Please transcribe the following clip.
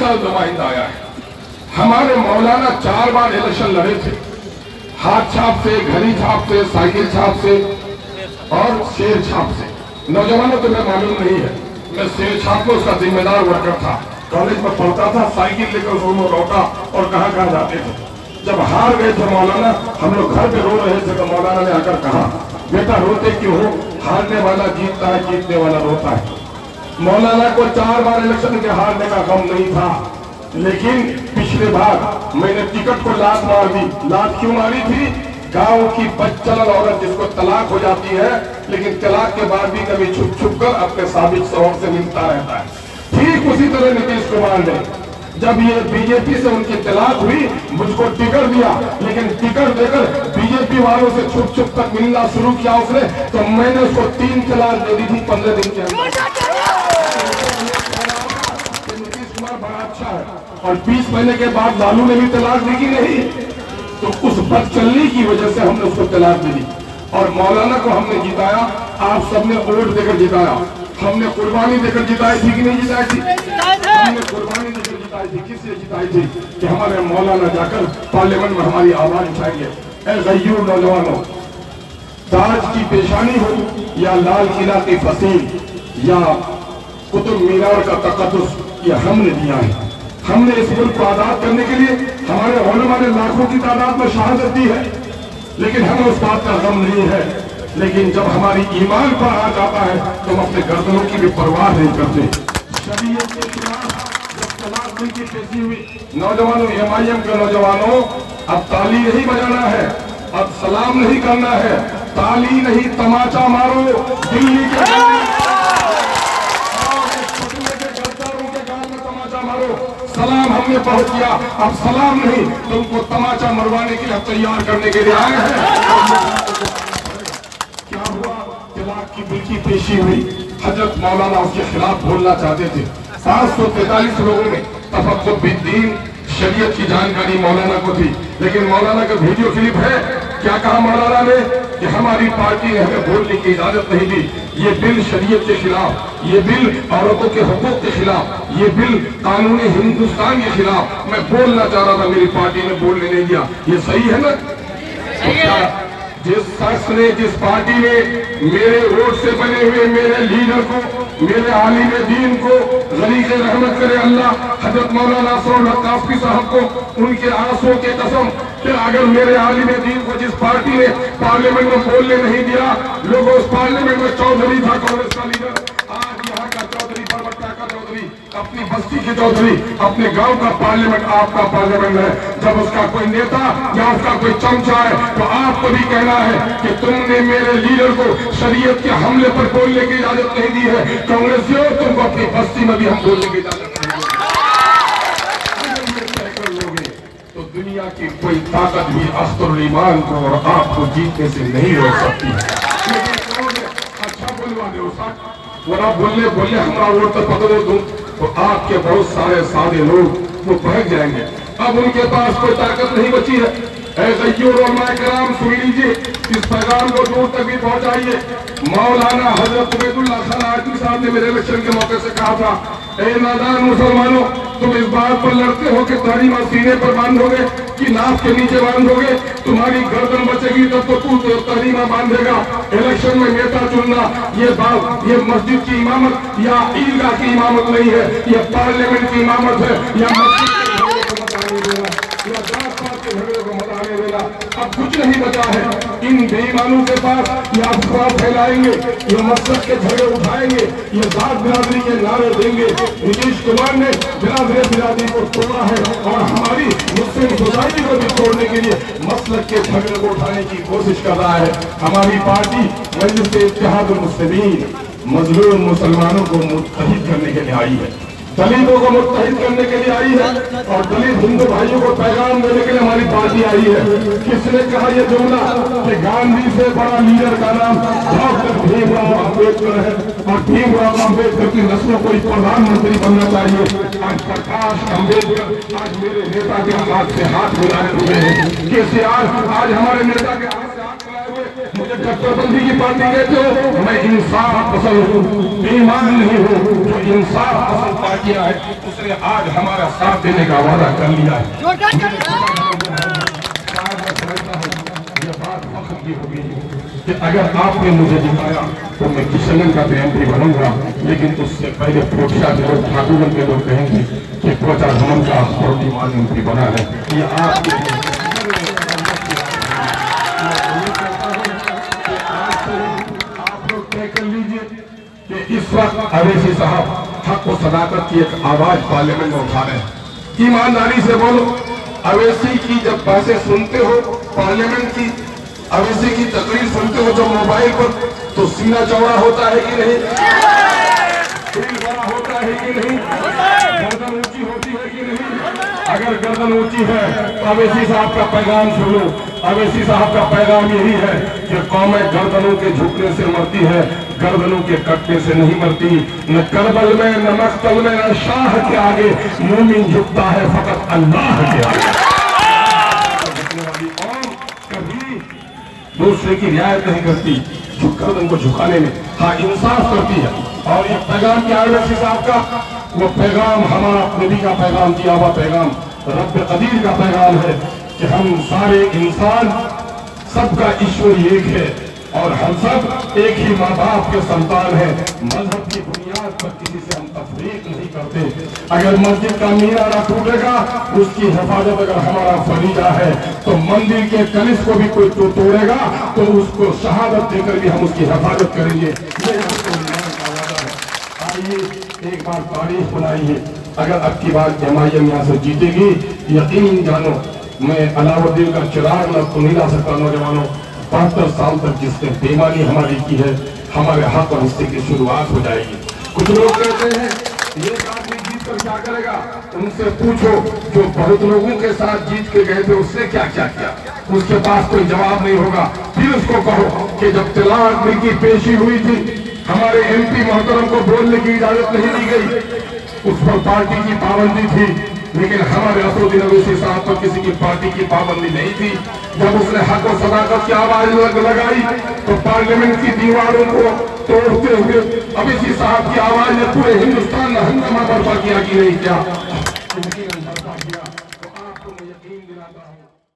साल नुमाइंदा आया है। हमारे मौलाना 4 बार इलेक्शन लड़े थे, हाथ छाप से, घड़ी छाप से, साइकिल छाप से और शेर छाप से। नौजवानों तो मैं मालूम नहीं है, मैं शेर छाप में उसका जिम्मेदार वर्कर था, कॉलेज में पढ़ता था, साइकिल लेकर दोनों लौटा और कहाँ कहाँ जाते थे। जब हार गए थे मौलाना, हम लोग घर पे रो रहे थे तो मौलाना ने आकर कहा, बेटा रोते क्यों हो, हारने वाला जीतता है, जीतने वाला रोता है। मौलाना को 4 बार इलेक्शन के हारने का गम नहीं था, लेकिन पिछले बार मैंने टिकट को लात मार दी। लात क्यों मारी थी? गांव की बच्चल औरत जिसको तलाक हो जाती है, लेकिन तलाक के बाद भी कभी छुप छुप कर अपने साबिक शौहर से मिलता रहता है। ठीक उसी तरह नीतीश कुमार ने, जब ये बीजेपी से उनकी तलाक हुई, मुझको टिकट दिया, लेकिन टिकट देकर बीजेपी वालों से छुप छुप तक मिलना शुरू किया उसने, तो मैंने उसको 3 तलाक दे दी थी 15 दिन के अंदर। नीतीश कुमार बड़ा अच्छा है, और 20 महीने के बाद लालू ने भी तलाक दी कि नहीं? तो उस बदचलनी की वजह से हमने उसको तलाक दे दी। और मौलाना को हमने जिताया, आप सबने वोट देकर जिताया, हमने कुर्बानी देकर जिताई थी कि नहीं जिताई थी? हमने कुर्बानी देकर जिताई थी। किससे जिताई थी? कि हमारे मौलाना जाकर पार्लियामेंट में हमारी आवाज उठाएंगे। ऐ गय्यूर नौजवानों, ताज की पेशानी हो या लाल किला की फसील या कुतुब मीनार का तकद्दुस, ये हमने दिया है। हमने इस मुल्क को आजाद करने के लिए हमारे उलमा ने लाखों की तादाद में शहादत दी है, लेकिन हमें उस बात का गम नहीं है। लेकिन जब हमारी ईमान पर आ जाता है तो हम अपने गर्दनों की भी परवाह नहीं करते। शरीयत के खिलाफ जब तलाक बिल की पेशी हुई, नौजवानों, एमआईएम के नौजवानों, अब ताली नहीं बजाना है, अब सलाम नहीं करना है, ताली नहीं तमाचा मारो। दिल्ली के गद्दारों के गाल में तमाचा मारो। सलाम हमने पहुंच किया, अब सलाम नहीं, तुमको तमाचा मरवाने के लिए तैयार करने के लिए आए हैं। क्या हुआ? तलाक की बिल की पेशी हुई, हजरत मौलाना उसके खिलाफ बोलना चाहते थे। 543 लोगों में तफक्कुर बिद्दीन, शरीयत की जानकारी मौलाना को थी, लेकिन मौलाना का वीडियो क्लिप है। क्या कहा मौलाना ने? कि हमारी पार्टी ने हमें बोलने की इजाजत नहीं दी, ये बिल शरीयत के खिलाफ, ये बिल औरतों के हुकूक के खिलाफ, ये बिल कानून हिंदुस्तान के खिलाफ। मैं बोलना चाह रहा था, मेरी पार्टी ने बोलने नहीं दिया। ये सही है ना? सही है। जिस शख्स ने, जिस पार्टी ने मेरे वोट से बने हुए मेरे लीडर को, मेरे आलिम दीन को, गरीब रहमत करे अल्लाह, हजरत मौलाना असरुल्लाह काफी साहब को, उनके आंसुओं के कसम, फिर अगर मेरे आलिम दीन को जिस पार्टी ने पार्लियामेंट में बोलने नहीं दिया, लोग उस पार्लियामेंट में चौधरी था, कांग्रेस का लीडर, आज यहाँ का चौधरी, बरबट्टा का चौधरी, अपनी बस्ती के चौधरी, अपने गांव का पार्लियामेंट आपका पार्लियामेंट है। जब उसका कोई नेता या उसका कोई चमचा है, तो आपको भी कहना है कि तुमने मेरे लीडर को शरीयत के हमले पर बोलने की इजाजत नहीं दी है। कांग्रेसियों, तुमको अपनी बस्ती में भी हम बोलने की इजाजत नहीं देंगे। तो दुनिया की कोई ताकत भी अख्तरुल ईमान को और आपको जीतने से नहीं रोक सकती। अच्छा बोलवा दो, वरना बोलने बोलने हमारा वोट तो पकड़ो दूं, तो आपके बहुत सारे सादे लोग वो बहक जाएंगे। अब उनके पास कोई ताकत नहीं बची है। ऐसे कराम सुन लीजिए, इस पैगाम को दूर तक भी पहुंचाइए। मौलाना हजरत उबैदुल्लाह खान आजमी साहब ने मेरे इलेक्शन के मौके से कहा था, ए नादान मुसलमानों, तुम इस बात पर लड़ते हो कि तहरीमा सीने पर बांधोगे कि नाक के नीचे बांधोगे, तुम्हारी गर्दन बचेगी तब तो तू तहरीमा बांधेगा। इलेक्शन में नेता चुनना ये बात, ये मस्जिद की इमामत या ईदगाह की इमामत नहीं है, ये पार्लियामेंट की इमामत है, या मस्जिद के झगड़े को मत आने देना, या जात पात के झगड़े को मत आने देना। अब कुछ नहीं बचा है इन बेईमानों के पास। ये अफवाह फैलाएंगे, ये मस्जिद के झगड़े उठाएंगे, ये जात बिरादरी के नारे देंगे। नीतीश कुमार ने बिरादरी को तोड़ा है और हमारी मुस्लिम सोसाइटी को भी तोड़ने के लिए मसलक के झगड़े को उठाने की कोशिश कर रहा है। हमारी पार्टी मजलिस इत्तेहादुल मुस्लिमीन मजलूम मुसलमानों को मुत्तहिद करने के लिए आई है, दलितों को मुत्तहिद करने के लिए आई है, और दलित हिंदू भाइयों को पैगाम देने के लिए हमारी पार्टी आई है। किसने कहा यह जुमला कि गांधी से बड़ा लीडर का नाम डॉक्टर भीमराव अम्बेडकर है, और भीमराव अम्बेडकर की नस्लों को प्रधानमंत्री बनना चाहिए। आज प्रकाश अम्बेडकर आज मेरे नेता के हाथ से हाथ मिलाए हुए हैं। केसीआर आज हमारे नेता के हाथ से हाथ मिलाए हुए मुझे कट्टरपंथी की पार्टी कहते हो, मैं इंसाफ पसंद हूँ, बेईमान नहीं हूँ। जो इंसाफ पसंद पार्टियां है उसने आज हमारा साथ देने का वादा कर लिया है। ये बात फख्र की होगी कि अगर आपने मुझे जिताया तो मैं किशनगंज का तो MP बनूंगा, लेकिन उससे पहले पोटशा के लोग, ठाकुरगंज के लोग कहेंगे कि पोचा धमन का प्रतिमान MP बना है। ये आप लोग तय कर लीजिए कि इस वक्त अवैसी साहब हक और सदाकत की एक आवाज पार्लियामेंट में उठा रहे हैं। ईमानदारी से बोलो, अवैसी की जब बातें सुनते हो पार्लियामेंट की, अवैसी की तकरीर सुनते हो जब मोबाइल पर, तो सीना चौड़ा होता है कि नहीं, दिल बड़ा होता है कि नहीं, गर्दन ऊंची होती है कि नहीं? अगर गर्दन ऊंची है तो अवैसी साहब का पैगाम सुनो। अवैसी साहब का पैगाम यही है कि कौमें गर्दनों के झुकने से मरती है, गर्दनों के कटने से नहीं मरती। न करबल में, न मक्तल में, न शाह के आगे मोमिन झुकता है फकत अल्लाह के आगे। झुकने वाली कौम कभी दूसरे की रियायत नहीं करती, गर्दन को झुकाने में हाँ इंसाफ करती है। और ये पैगाम क्या है अवैसी साहब का? वो पैगाम हमारा नबी का पैगाम, दिया हुआ पैगाम, रब कदीर का पैगाम है कि हम सारे इंसान, सबका ईश्वर एक है और हम सब एक ही माँ बाप के संतान हैं। मजहब की बुनियाद पर किसी से हम तफरीक नहीं करते। अगर मस्जिद का मीनारा टूटेगा, उसकी हिफाजत अगर हमारा फरीजा है, तो मंदिर के कलिश को भी कोई तोड़ेगा तो उसको शहादत देकर भी हम उसकी हिफाजत करेंगे। आइए एक बार तारीफ बनाइए। अगर अब की बार MIM यहाँ से जीतेगी, यकीन जानो मैं अलाउद्दीन का चिराग तो नहीं ला सकता। नौजवानों, 72 साल तक जिसने बेईमानी हमारी की है, हमारे हक और हिस्से की शुरुआत हो जाएगी। कुछ लोग कहते हैं ये आदमी जीत कर क्या करेगा? उनसे पूछो जो बहुत लोगों के साथ जीत के गए थे उसने क्या क्या किया, उसके पास कोई जवाब नहीं होगा। फिर उसको कहो कि जब तलाक बिल की पेशी हुई थी, हमारे MP मोहतरम को बोलने की इजाजत नहीं दी गई, उस पर पार्टी की पाबंदी थी, लेकिन हमारे असदुद्दीन अवैसी साहब पर किसी की पार्टी की पाबंदी नहीं थी। जब उसने हक और सदाकत की आवाज लगाई तो पार्लियामेंट की दीवारों को तोड़ते हुए अवैसी साहब की आवाज ने पूरे हिंदुस्तान में हंगामा बर्पा किया कि नहीं क्या?